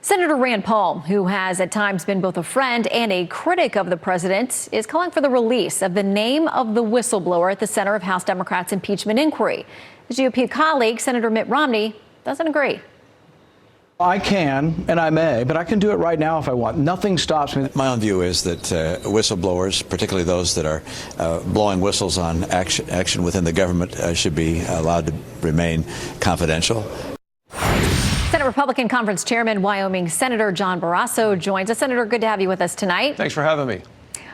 Senator Rand Paul, who has at times been both a friend and a critic of the president, is calling for the release of the name of the whistleblower at the center of House Democrats' impeachment inquiry. His GOP colleague, Senator Mitt Romney, doesn't agree. I can, and I may, but I can do it right now if I want. Nothing stops me. My own view is that whistleblowers, particularly those that are blowing whistles on action within the government, should be allowed to remain confidential. Senate Republican Conference Chairman, Wyoming Senator John Barrasso joins us. Senator, good to have you with us tonight. Thanks for having me.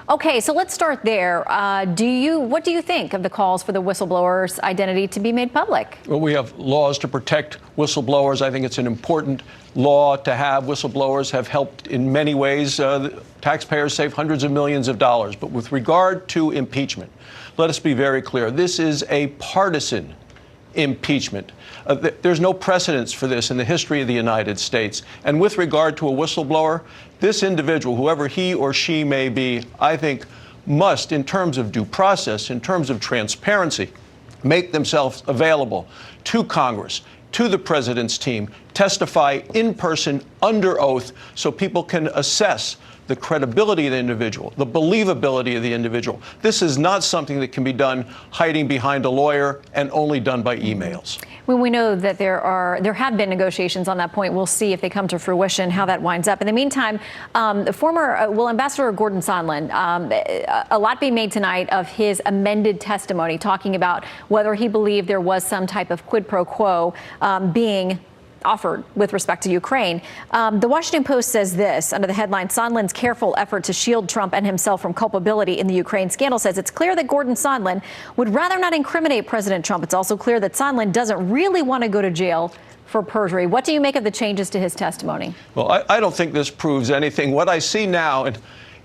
Okay, so let's start there. What do you think of the calls for the whistleblower's identity to be made public? Well, we have laws to protect whistleblowers. I think it's an important law to have. Whistleblowers have helped in many ways. Taxpayers save hundreds of millions of dollars. But with regard to impeachment, let us be very clear. This is a partisan impeachment. There's no precedence for this in the history of the United States. And with regard to a whistleblower, this individual, whoever he or she may be, I think must, in terms of due process, in terms of transparency, make themselves available to Congress, to the president's team, testify in person under oath so people can assess the credibility of the individual, the believability of the individual. This is not something that can be done hiding behind a lawyer and only done by emails. When we know that there have been negotiations on that point, we'll see if they come to fruition, how that winds up. In the meantime, Ambassador Gordon Sondland, a lot being made tonight of his amended testimony, talking about whether he believed there was some type of quid pro quo being offered with respect to Ukraine. The Washington Post says this under the headline, Sondland's careful effort to shield Trump and himself from culpability in the Ukraine scandal, says it's clear that Gordon Sondland would rather not incriminate President Trump. It's also clear that Sondland doesn't really want to go to jail for perjury. What do you make of the changes to his testimony? Well, I don't think this proves anything. What I see now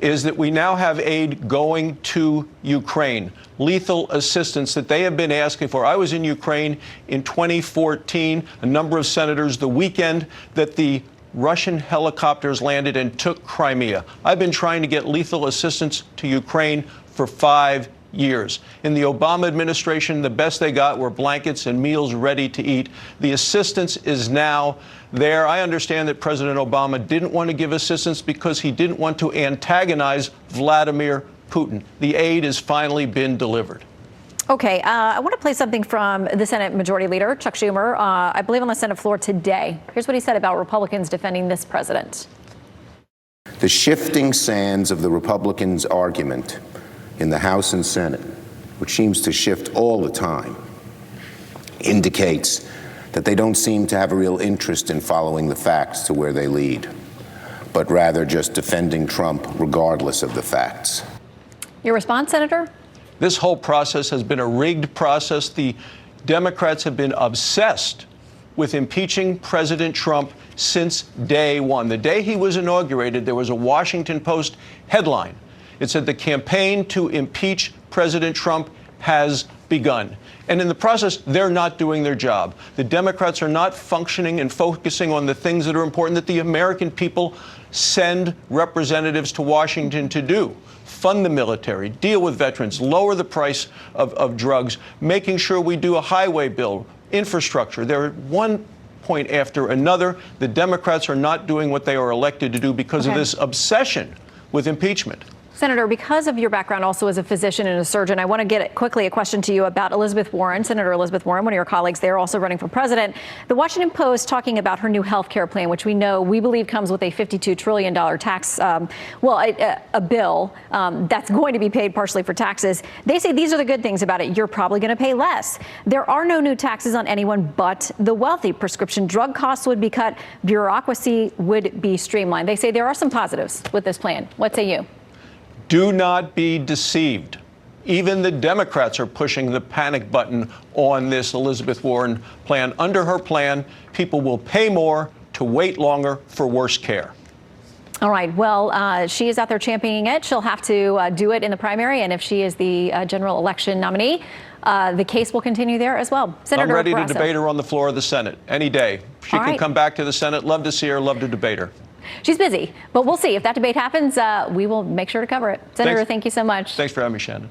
is that we now have aid going to Ukraine, lethal assistance that they have been asking for. I was in Ukraine in 2014, a number of senators, the weekend that the Russian helicopters landed and took Crimea. I've been trying to get lethal assistance to Ukraine for 5 years. In the Obama administration, the best they got were blankets and meals ready to eat. The assistance is now there. I understand that President Obama didn't want to give assistance because he didn't want to antagonize Vladimir Putin. The aid has finally been delivered. Okay, I want to play something from the Senate Majority Leader, Chuck Schumer, I believe on the Senate floor today. Here's what he said about Republicans defending this president. The shifting sands of the Republicans' argument in the House and Senate, which seems to shift all the time, indicates that they don't seem to have a real interest in following the facts to where they lead, but rather just defending Trump regardless of the facts. Your response, Senator? This whole process has been a rigged process. The Democrats have been obsessed with impeaching President Trump since day one. The day he was inaugurated, there was a Washington Post headline. It said the campaign to impeach President Trump has begun. And in the process, they're not doing their job. The Democrats are not functioning and focusing on the things that are important that the American people send representatives to Washington to do. Fund the military, deal with veterans, lower the price of drugs, making sure we do a highway bill, infrastructure. They're one point after another. The Democrats are not doing what they are elected to do because of this obsession with impeachment. Senator, because of your background also as a physician and a surgeon, I want to get quickly a question to you about Elizabeth Warren, Senator Elizabeth Warren, one of your colleagues there, also running for president. The Washington Post talking about her new health care plan, which we believe comes with a $52 trillion tax, a bill that's going to be paid partially for taxes. They say these are the good things about it. You're probably going to pay less. There are no new taxes on anyone but the wealthy. Prescription drug costs would be cut. Bureaucracy would be streamlined. They say there are some positives with this plan. What say you? Do not be deceived. Even the Democrats are pushing the panic button on this Elizabeth Warren plan. Under her plan, people will pay more to wait longer for worse care. All right. Well, she is out there championing it. She'll have to do it in the primary. And if she is the general election nominee, the case will continue there as well. Senator I'm ready Barrasso. to debate her on the floor of the Senate any day. She can come back to the Senate. Love to see her. Love to debate her. She's busy, but we'll see. If that debate happens, we will make sure to cover it. Senator, thank you so much. Thanks for having me, Shannon.